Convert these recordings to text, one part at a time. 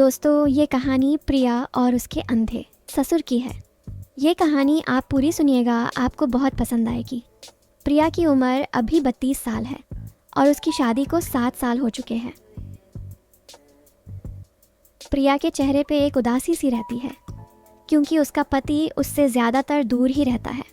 दोस्तों, ये कहानी प्रिया और उसके अंधे ससुर की है। ये कहानी आप पूरी सुनिएगा, आपको बहुत पसंद आएगी। प्रिया की उम्र अभी 32 साल है और उसकी शादी को 7 साल हो चुके हैं। प्रिया के चेहरे पे एक उदासी सी रहती है क्योंकि उसका पति उससे ज़्यादातर दूर ही रहता है।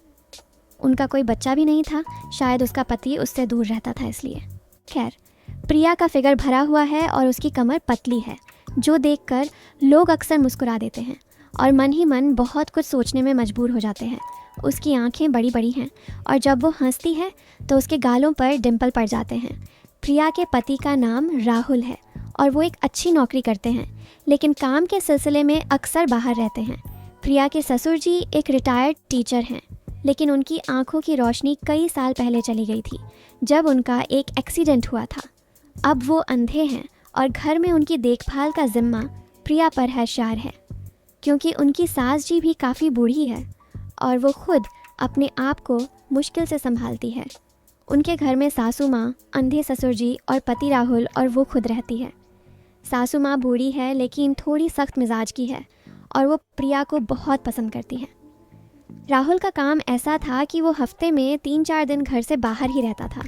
उनका कोई बच्चा भी नहीं था, शायद उसका पति उससे दूर रहता था इसलिए। खैर, प्रिया का फिगर भरा हुआ है और उसकी कमर पतली है, जो देखकर लोग अक्सर मुस्कुरा देते हैं और मन ही मन बहुत कुछ सोचने में मजबूर हो जाते हैं। उसकी आंखें बड़ी बड़ी हैं और जब वो हंसती है तो उसके गालों पर डिम्पल पड़ जाते हैं। प्रिया के पति का नाम राहुल है और वो एक अच्छी नौकरी करते हैं, लेकिन काम के सिलसिले में अक्सर बाहर रहते हैं। प्रिया के ससुर जी एक रिटायर्ड टीचर हैं, लेकिन उनकी आंखों की रोशनी कई साल पहले चली गई थी जब उनका एक एक्सीडेंट हुआ था। अब वो अंधे हैं और घर में उनकी देखभाल का जिम्मा प्रिया पर हैशार है, क्योंकि उनकी सास जी भी काफ़ी बूढ़ी है और वो खुद अपने आप को मुश्किल से संभालती है। उनके घर में सासू माँ, अंधे ससुर जी और पति राहुल और वो खुद रहती है। सासू माँ बूढ़ी है लेकिन थोड़ी सख्त मिजाज की है और वो प्रिया को बहुत पसंद करती है। राहुल का काम ऐसा था कि वो हफ्ते में 3-4 दिन घर से बाहर ही रहता था।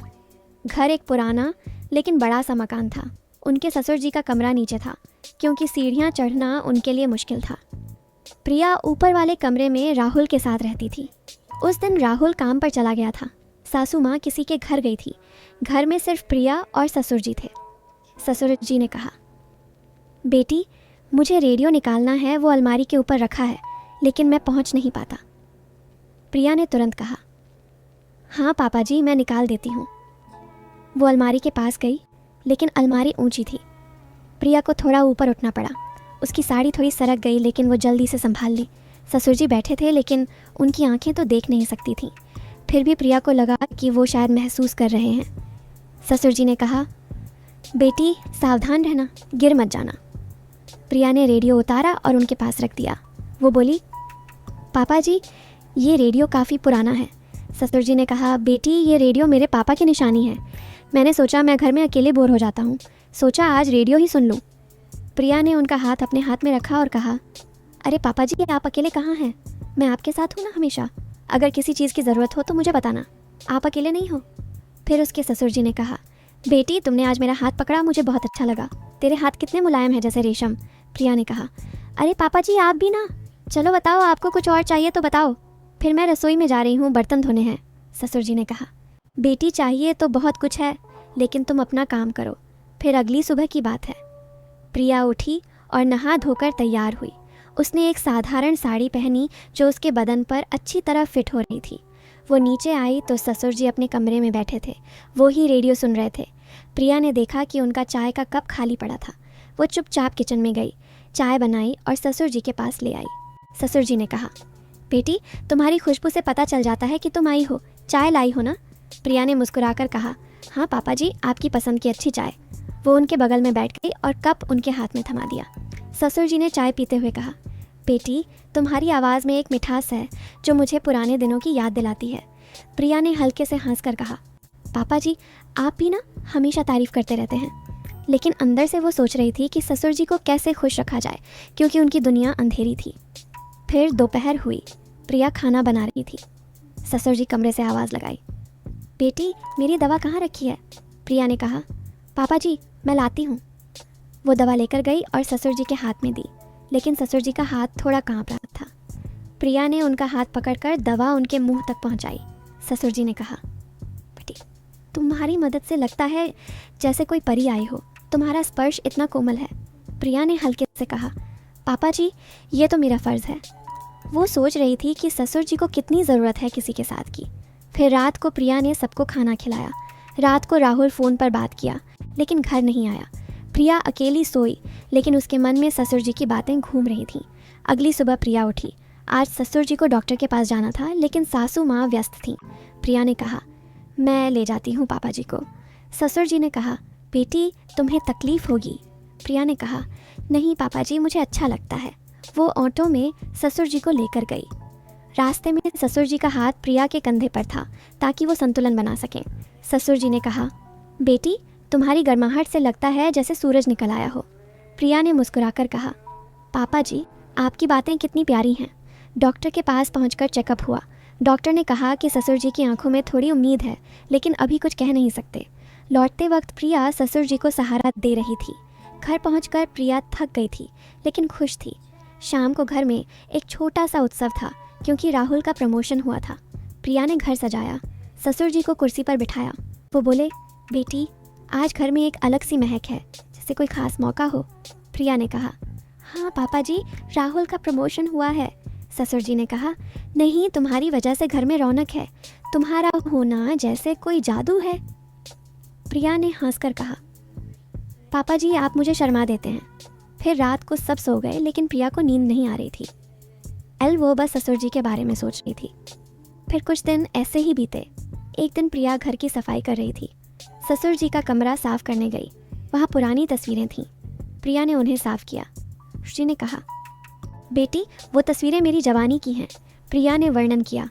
घर एक पुराना लेकिन बड़ा सा मकान था। उनके ससुर जी का कमरा नीचे था क्योंकि सीढ़ियाँ चढ़ना उनके लिए मुश्किल था। प्रिया ऊपर वाले कमरे में राहुल के साथ रहती थी। उस दिन राहुल काम पर चला गया था। सासू माँ किसी के घर गई थी। घर में सिर्फ प्रिया और ससुर जी थे। ससुर जी ने कहा, बेटी, मुझे रेडियो निकालना है, वो अलमारी के ऊपर रखा है, लेकिन मैं पहुँच नहीं पाता। प्रिया ने तुरंत कहा, हाँ पापा जी, मैं निकाल देती हूँ। वो अलमारी के पास गई, लेकिन अलमारी ऊंची थी। प्रिया को थोड़ा ऊपर उठना पड़ा। उसकी साड़ी थोड़ी सरक गई, लेकिन वो जल्दी से संभाल ली। ससुर जी बैठे थे, लेकिन उनकी आंखें तो देख नहीं सकती थीं। फिर भी प्रिया को लगा कि वो शायद महसूस कर रहे हैं। ससुर जी ने कहा, बेटी सावधान रहना, गिर मत जाना। प्रिया ने रेडियो उतारा और उनके पास रख दिया। वो बोली, पापा जी, ये रेडियो काफ़ी पुराना है। ससुर जी ने कहा, बेटी, ये रेडियो मेरे पापा की निशानी है। मैंने सोचा मैं घर में अकेले बोर हो जाता हूँ, सोचा आज रेडियो ही सुन लूँ। प्रिया ने उनका हाथ अपने हाथ में रखा और कहा, अरे पापा जी, आप अकेले कहाँ हैं? मैं आपके साथ हूँ ना हमेशा। अगर किसी चीज़ की ज़रूरत हो तो मुझे बताना, आप अकेले नहीं हो। फिर उसके ससुर जी ने कहा, बेटी, तुमने आज मेरा हाथ पकड़ा, मुझे बहुत अच्छा लगा। तेरे हाथ कितने मुलायम हैं, जैसे रेशम। प्रिया ने कहा, अरे पापा जी, आप भी ना। चलो बताओ, आपको कुछ और चाहिए तो बताओ, फिर मैं रसोई में जा रही हूँ, बर्तन धोने हैं। ससुर जी ने कहा, बेटी, चाहिए तो बहुत कुछ है, लेकिन तुम अपना काम करो, फिर अगली सुबह की बात है। प्रिया उठी और नहा धोकर तैयार हुई। उसने एक साधारण साड़ी पहनी जो उसके बदन पर अच्छी तरह फिट हो रही थी। वो नीचे आई तो ससुर जी अपने कमरे में बैठे थे, वो ही रेडियो सुन रहे थे। प्रिया ने देखा कि उनका चाय का कप खाली पड़ा था। वो चुपचाप किचन में गई, चाय बनाई और ससुर जी के पास ले आई। ससुर जी ने कहा, बेटी, तुम्हारी खुशबू से पता चल जाता है कि तुम आई हो, चाय लाई हो ना? प्रिया ने मुस्कुराकर कहा, हाँ पापा जी, आपकी पसंद की अच्छी चाय। वो उनके बगल में बैठ गई और कप उनके हाथ में थमा दिया। ससुर जी ने चाय पीते हुए कहा, बेटी, तुम्हारी आवाज़ में एक मिठास है जो मुझे पुराने दिनों की याद दिलाती है। प्रिया ने हल्के से हंसकर कहा, पापा जी, आप भी ना हमेशा तारीफ़ करते रहते हैं। लेकिन अंदर से वो सोच रही थी कि ससुर जी को कैसे खुश रखा जाए, क्योंकि उनकी दुनिया अंधेरी थी। फिर दोपहर हुई। प्रिया खाना बना रही थी। ससुर जी कमरे से आवाज़ लगाई, बेटी, मेरी दवा कहाँ रखी है? प्रिया ने कहा, पापा जी, मैं लाती हूँ। वो दवा लेकर गई और ससुर जी के हाथ में दी, लेकिन ससुर जी का हाथ थोड़ा कांप रहा था। प्रिया ने उनका हाथ पकड़कर दवा उनके मुंह तक पहुँचाई। ससुर जी ने कहा, बेटी, तुम्हारी मदद से लगता है जैसे कोई परी आई हो, तुम्हारा स्पर्श इतना कोमल है। प्रिया ने हल्के से कहा, पापा जी, ये तो मेरा फ़र्ज़ है। वो सोच रही थी कि ससुर जी को कितनी ज़रूरत है किसी के साथ की। फिर रात को प्रिया ने सबको खाना खिलाया। रात को राहुल फ़ोन पर बात किया, लेकिन घर नहीं आया। प्रिया अकेली सोई, लेकिन उसके मन में ससुर जी की बातें घूम रही थीं। अगली सुबह प्रिया उठी। आज ससुर जी को डॉक्टर के पास जाना था, लेकिन सासू माँ व्यस्त थीं। प्रिया ने कहा, मैं ले जाती हूँ पापा जी को। ससुर जी ने कहा, बेटी, तुम्हें तकलीफ़ होगी। प्रिया ने कहा, नहीं पापा जी, मुझे अच्छा लगता है। वो ऑटो में ससुर जी को लेकर गई। रास्ते में ससुर जी का हाथ प्रिया के कंधे पर था ताकि वो संतुलन बना सकें। ससुर जी ने कहा, बेटी, तुम्हारी गर्माहट से लगता है जैसे सूरज निकल आया हो। प्रिया ने मुस्कुराकर कहा, पापा जी आपकी बातें कितनी प्यारी हैं। डॉक्टर के पास पहुंचकर चेकअप हुआ। डॉक्टर ने कहा कि ससुर जी की आंखों में थोड़ी उम्मीद है, लेकिन अभी कुछ कह नहीं सकते। लौटते वक्त प्रिया ससुर जी को सहारा दे रही थी। घर पहुंचकर प्रिया थक गई थी, लेकिन खुश थी। शाम को घर में एक छोटा सा उत्सव था, क्योंकि राहुल का प्रमोशन हुआ था। प्रिया ने घर सजाया, ससुर जी को कुर्सी पर बिठाया। वो बोले, बेटी आज घर में एक अलग सी महक है, जैसे कोई खास मौका हो। प्रिया ने कहा, हाँ पापा जी, राहुल का प्रमोशन हुआ है। ससुर जी ने कहा, नहीं, तुम्हारी वजह से घर में रौनक है। तुम्हारा होना जैसे कोई जादू है। प्रिया ने हंसकर कहा, पापा जी आप मुझे शर्मा देते हैं। फिर रात को सब सो गए, लेकिन प्रिया को नींद नहीं आ रही थी। वो बस ससुर जी के बारे में सोच रही थी। फिर कुछ दिन ऐसे ही बीते। एक दिन प्रिया घर की सफाई कर रही थी। ससुर जी का कमरा साफ करने गई। वहाँ पुरानी तस्वीरें थीं। प्रिया ने उन्हें साफ किया। जी ने कहा, बेटी वो तस्वीरें मेरी जवानी की हैं। प्रिया ने वर्णन किया।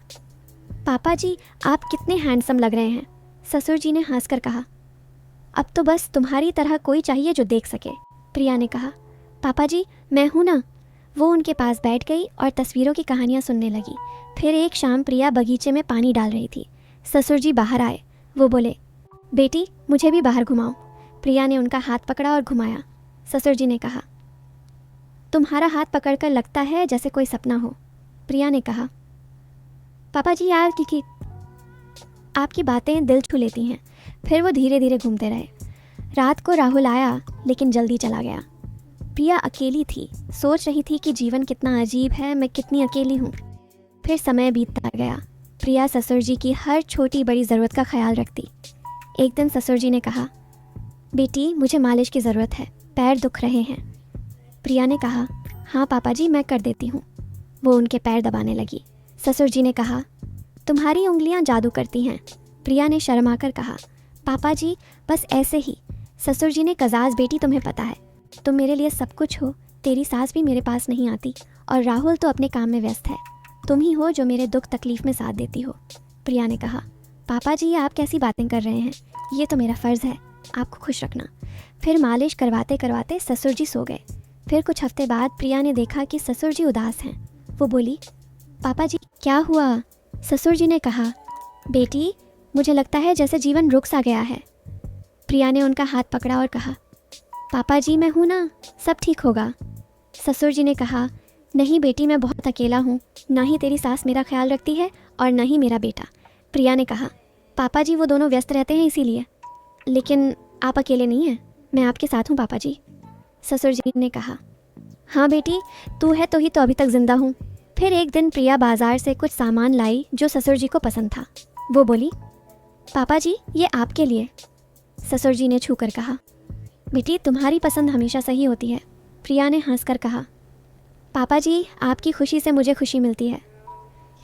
पापा जी आप कितने हैंडसम लग रहे हैं। ससुर जी ने हंसकर कहा, अब तो बस तुम्हारी तरह कोई चाहिए जो देख सके। प्रिया ने कहा, पापा जी मैं हूँ ना। वो उनके पास बैठ गई और तस्वीरों की कहानियाँ सुनने लगी। फिर एक शाम प्रिया बगीचे में पानी डाल रही थी। ससुर जी बाहर आए। वो बोले, बेटी मुझे भी बाहर घुमाओ। प्रिया ने उनका हाथ पकड़ा और घुमाया। ससुर जी ने कहा, तुम्हारा हाथ पकड़कर लगता है जैसे कोई सपना हो। प्रिया ने कहा, पापा जी यार आपकी बातें दिल छू लेती हैं। फिर वो धीरे धीरे घूमते रहे। रात को राहुल आया, लेकिन जल्दी चला गया। प्रिया अकेली थी, सोच रही थी कि जीवन कितना अजीब है, मैं कितनी अकेली हूँ। फिर समय बीतता गया। प्रिया ससुर जी की हर छोटी बड़ी ज़रूरत का ख्याल रखती। एक दिन ससुर जी ने कहा, बेटी मुझे मालिश की ज़रूरत है, पैर दुख रहे हैं। प्रिया ने कहा, हाँ पापा जी मैं कर देती हूँ। वो उनके पैर दबाने लगी। ससुर जी ने कहा, तुम्हारी उंगलियाँ जादू करती हैं। प्रिया ने शर्माकर कहा, पापा जी बस ऐसे ही। ससुर जी ने, कजाज बेटी तुम्हें पता है, तुम मेरे लिए सब कुछ हो। तेरी सास भी मेरे पास नहीं आती और राहुल तो अपने काम में व्यस्त है। तुम ही हो जो मेरे दुख तकलीफ में साथ देती हो। प्रिया ने कहा, पापा जी आप कैसी बातें कर रहे हैं, ये तो मेरा फ़र्ज़ है आपको खुश रखना। फिर मालिश करवाते करवाते ससुर जी सो गए। फिर कुछ हफ्ते बाद प्रिया ने देखा कि ससुर जी उदास हैं। वो बोली, पापा जी क्या हुआ। ससुर जी ने कहा, बेटी मुझे लगता है जैसे जीवन रुक सा गया है। प्रिया ने उनका हाथ पकड़ा और कहा, पापा जी मैं हूँ ना, सब ठीक होगा। ससुर जी ने कहा, नहीं बेटी मैं बहुत अकेला हूँ, ना ही तेरी सास मेरा ख्याल रखती है और ना ही मेरा बेटा। प्रिया ने कहा, पापा जी वो दोनों व्यस्त रहते हैं इसीलिए। लेकिन आप अकेले नहीं हैं, मैं आपके साथ हूँ पापा जी। ससुर जी ने कहा, हाँ बेटी तू है तो ही तो अभी तक जिंदा हूँ। फिर एक दिन प्रिया बाजार से कुछ सामान लाई जो ससुर जी को पसंद था। वो बोली, पापा जी ये आपके लिए। ससुर जी ने छूकर कहा, बेटी तुम्हारी पसंद हमेशा सही होती है। प्रिया ने हंसकर कहा, पापा जी आपकी खुशी से मुझे खुशी मिलती है।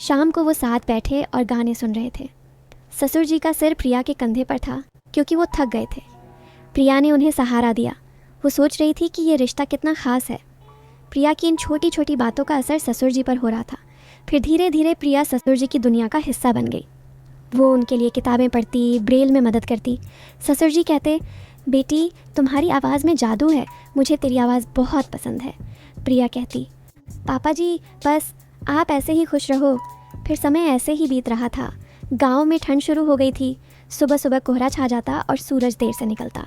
शाम को वो साथ बैठे और गाने सुन रहे थे। ससुर जी का सिर प्रिया के कंधे पर था, क्योंकि वो थक गए थे। प्रिया ने उन्हें सहारा दिया। वो सोच रही थी कि ये रिश्ता कितना ख़ास है। प्रिया की इन छोटी छोटी बातों का असर ससुर जी पर हो रहा था। फिर धीरे धीरे प्रिया ससुर जी की दुनिया का हिस्सा बन गई। वो उनके लिए किताबें पढ़ती, ब्रेल में मदद करती। ससुर जी कहते, बेटी तुम्हारी आवाज़ में जादू है, मुझे तेरी आवाज़ बहुत पसंद है। प्रिया कहती, पापा जी बस आप ऐसे ही खुश रहो। फिर समय ऐसे ही बीत रहा था। गांव में ठंड शुरू हो गई थी। सुबह सुबह कोहरा छा जाता और सूरज देर से निकलता।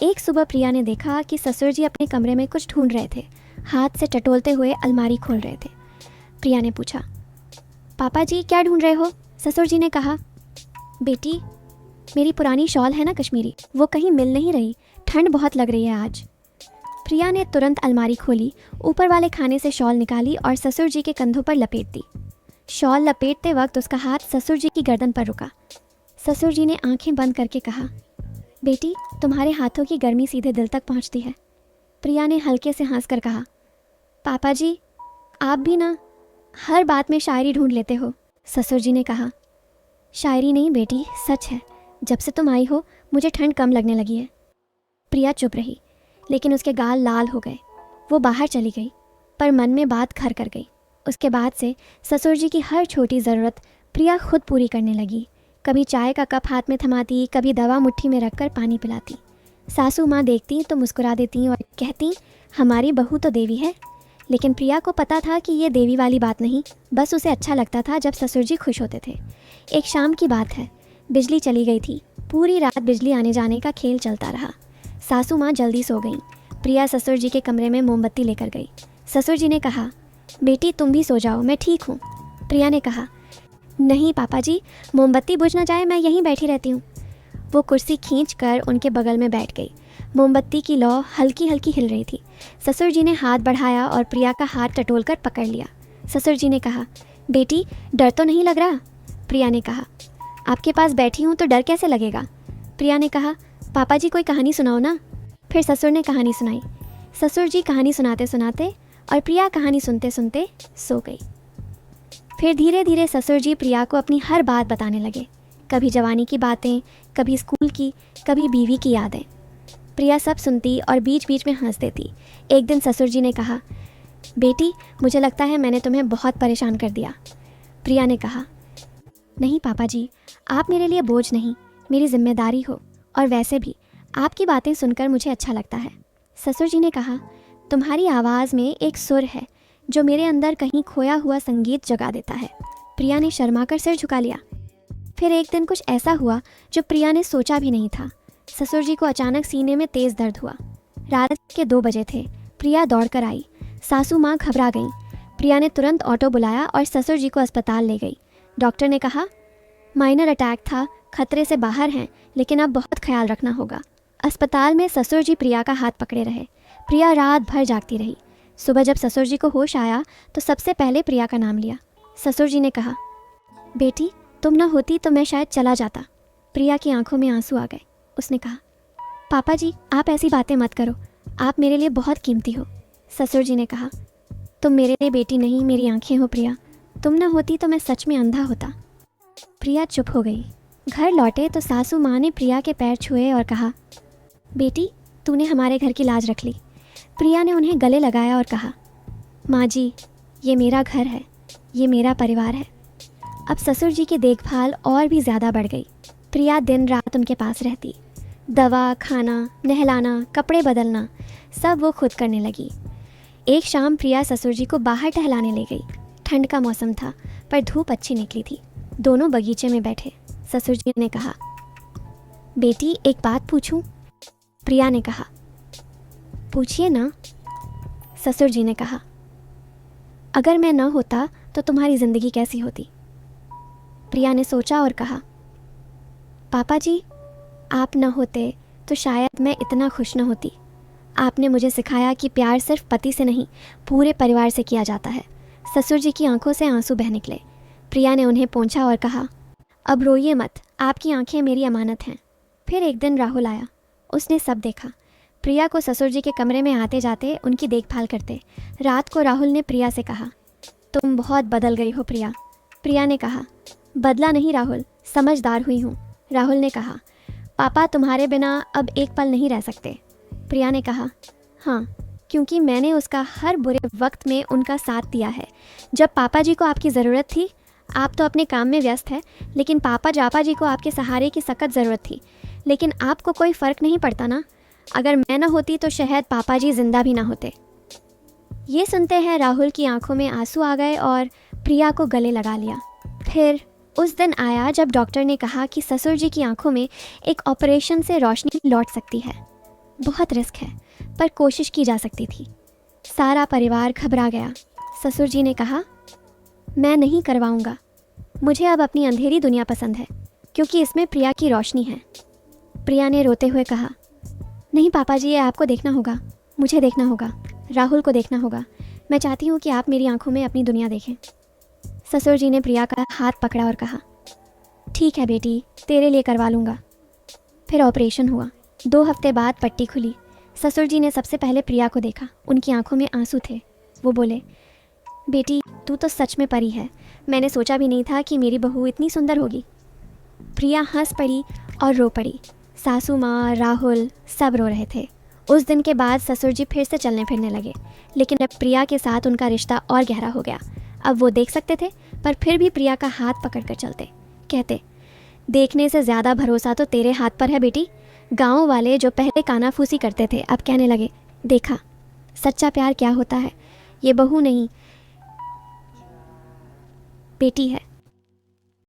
एक सुबह प्रिया ने देखा कि ससुर जी अपने कमरे में कुछ ढूंढ रहे थे। हाथ से टटोलते हुए अलमारी खोल रहे थे। प्रिया ने पूछा, पापा जी क्या ढूंढ रहे हो। ससुर जी ने कहा, बेटी मेरी पुरानी शॉल है ना कश्मीरी, वो कहीं मिल नहीं रही, ठंड बहुत लग रही है आज। प्रिया ने तुरंत अलमारी खोली, ऊपर वाले खाने से शॉल निकाली और ससुर जी के कंधों पर लपेट दी। शॉल लपेटते वक्त उसका हाथ ससुर जी की गर्दन पर रुका। ससुर जी ने आंखें बंद करके कहा, बेटी तुम्हारे हाथों की गर्मी सीधे दिल तक पहुंचती है। प्रिया ने हल्के से हंसकर कहा, पापा जी आप भी ना हर बात में शायरी ढूंढ लेते हो। ससुर जी ने कहा, शायरी नहीं बेटी, सच है। जब से तुम आई हो मुझे ठंड कम लगने लगी है। प्रिया चुप रही, लेकिन उसके गाल लाल हो गए। वो बाहर चली गई, पर मन में बात घर कर गई। उसके बाद से ससुर जी की हर छोटी ज़रूरत प्रिया खुद पूरी करने लगी। कभी चाय का कप हाथ में थमाती, कभी दवा मुट्ठी में रखकर पानी पिलाती। सासू माँ देखती तो मुस्कुरा देती और कहती, हमारी बहू तो देवी है। लेकिन प्रिया को पता था कि ये देवी वाली बात नहीं, बस उसे अच्छा लगता था जब ससुर जी खुश होते थे। एक शाम की बात है, बिजली चली गई थी। पूरी रात बिजली आने जाने का खेल चलता रहा। सासू माँ जल्दी सो गईं। प्रिया ससुर जी के कमरे में मोमबत्ती लेकर गई। ससुर जी ने कहा, बेटी तुम भी सो जाओ, मैं ठीक हूँ। प्रिया ने कहा, नहीं पापा जी, मोमबत्ती बुझ ना जाए, मैं यहीं बैठी रहती हूँ। वो कुर्सी खींच कर उनके बगल में बैठ गई। मोमबत्ती की लौ हल्की हल्की हिल रही थी। ससुर जी ने हाथ बढ़ाया और प्रिया का हाथ टटोल कर पकड़ लिया। ससुर जी ने कहा, बेटी डर तो नहीं लग रहा? प्रिया ने कहा, आपके पास बैठी हूँ तो डर कैसे लगेगा? प्रिया ने कहा, पापा जी कोई कहानी सुनाओ ना। फिर ससुर ने कहानी सुनाई। ससुर जी कहानी सुनाते सुनाते और प्रिया कहानी सुनते सुनते सो गई। फिर धीरे धीरे ससुर जी प्रिया को अपनी हर बात बताने लगे। कभी जवानी की बातें, कभी स्कूल की, कभी बीवी की यादें। प्रिया सब सुनती और बीच बीच में हंस देती। एक दिन ससुर जी ने कहा, बेटी मुझे लगता है मैंने तुम्हें बहुत परेशान कर दिया। प्रिया ने कहा, नहीं पापा जी, आप मेरे लिए बोझ नहीं, मेरी जिम्मेदारी हो, और वैसे भी आपकी बातें सुनकर मुझे अच्छा लगता है। ससुर जी ने कहा, तुम्हारी आवाज़ में एक सुर है जो मेरे अंदर कहीं खोया हुआ संगीत जगा देता है। प्रिया ने शर्माकर सिर झुका लिया। फिर एक दिन कुछ ऐसा हुआ जो प्रिया ने सोचा भी नहीं था। ससुर जी को अचानक सीने में तेज़ दर्द हुआ। रात के 2 बजे थे। प्रिया दौड़कर आई। सासू माँ घबरा गईं। प्रिया ने तुरंत ऑटो बुलाया और ससुर जी को अस्पताल ले गई। डॉक्टर ने कहा, माइनर अटैक था, खतरे से बाहर हैं, लेकिन अब बहुत ख्याल रखना होगा। अस्पताल में ससुर जी प्रिया का हाथ पकड़े रहे। प्रिया रात भर जागती रही। सुबह जब ससुर जी को होश आया तो सबसे पहले प्रिया का नाम लिया। ससुर जी ने कहा, बेटी तुम ना होती तो मैं शायद चला जाता। प्रिया की आंखों में आंसू आ गए। उसने कहा, पापा जी आप ऐसी बातें मत करो, आप मेरे लिए बहुत कीमती हो। ससुर जी ने कहा, तुम मेरे लिए बेटी नहीं, मेरी आंखें हो प्रिया। तुम ना होती तो मैं सच में अंधा होता। प्रिया चुप हो गई। घर लौटे तो सासू माँ ने प्रिया के पैर छुए और कहा, बेटी तूने हमारे घर की लाज रख ली। प्रिया ने उन्हें गले लगाया और कहा, माँ जी ये मेरा घर है, ये मेरा परिवार है। अब ससुर जी की देखभाल और भी ज़्यादा बढ़ गई। प्रिया दिन रात उनके पास रहती। दवा, खाना, नहलाना, कपड़े बदलना सब वो खुद करने लगी। एक शाम प्रिया ससुर जी को बाहर टहलाने ले गई। ठंड का मौसम था पर धूप अच्छी निकली थी। दोनों बगीचे में बैठे। ससुर जी ने कहा, बेटी एक बात पूछूं? प्रिया ने कहा, पूछिए ना। ससुर जी ने कहा, अगर मैं न होता तो तुम्हारी ज़िंदगी कैसी होती? प्रिया ने सोचा और कहा, पापा जी आप न होते तो शायद मैं इतना खुश न होती। आपने मुझे सिखाया कि प्यार सिर्फ पति से नहीं पूरे परिवार से किया जाता है। ससुर जी की आंखों से आंसू बह निकले। प्रिया ने उन्हें पोंछा और कहा, अब रोइए मत, आपकी आंखें मेरी अमानत हैं। फिर एक दिन राहुल आया। उसने सब देखा, प्रिया को ससुर जी के कमरे में आते जाते उनकी देखभाल करते। रात को राहुल ने प्रिया से कहा, तुम बहुत बदल गई हो प्रिया। प्रिया ने कहा, बदला नहीं राहुल, समझदार हुई हूँ। राहुल ने कहा, पापा तुम्हारे बिना अब एक पल नहीं रह सकते। प्रिया ने कहा, हाँ क्योंकि मैंने उसका हर बुरे वक्त में उनका साथ दिया है। जब पापा जी को आपकी ज़रूरत थी, आप तो अपने काम में व्यस्त है, लेकिन पापा जापा जी को आपके सहारे की सख्त ज़रूरत थी। लेकिन आपको कोई फ़र्क नहीं पड़ता ना। अगर मैं न होती तो शायद पापा जी जिंदा भी ना होते। ये सुनते हैं राहुल की आंखों में आंसू आ गए और प्रिया को गले लगा लिया। फिर उस दिन आया जब डॉक्टर ने कहा कि ससुर जी की आंखों में एक ऑपरेशन से रोशनी लौट सकती है। बहुत रिस्क है पर कोशिश की जा सकती थी। सारा परिवार घबरा गया। ससुर जी ने कहा, मैं नहीं करवाऊंगा, मुझे अब अपनी अंधेरी दुनिया पसंद है क्योंकि इसमें प्रिया की रोशनी है। प्रिया ने रोते हुए कहा, नहीं पापा जी, ये आपको देखना होगा, मुझे देखना होगा, राहुल को देखना होगा। मैं चाहती हूँ कि आप मेरी आंखों में अपनी दुनिया देखें। ससुर जी ने प्रिया का हाथ पकड़ा और कहा, ठीक है बेटी, तेरे लिए करवा लूँगा। फिर ऑपरेशन हुआ। 2 हफ्ते बाद पट्टी खुली। ससुर जी ने सबसे पहले प्रिया को देखा। उनकी आंखों में आंसू थे। वो बोले, बेटी तू तो सच में परी है, मैंने सोचा भी नहीं था कि मेरी बहू इतनी सुंदर होगी। प्रिया हंस पड़ी और रो पड़ी। सासू माँ, राहुल सब रो रहे थे। उस दिन के बाद ससुर जी फिर से चलने फिरने लगे, लेकिन अब प्रिया के साथ उनका रिश्ता और गहरा हो गया। अब वो देख सकते थे पर फिर भी प्रिया का हाथ पकड़ कर चलते। कहते, देखने से ज़्यादा भरोसा तो तेरे हाथ पर है बेटी। गांव वाले जो पहले कानाफूसी करते थे अब कहने लगे, देखा सच्चा प्यार क्या होता है, ये बहू नहीं बेटी है।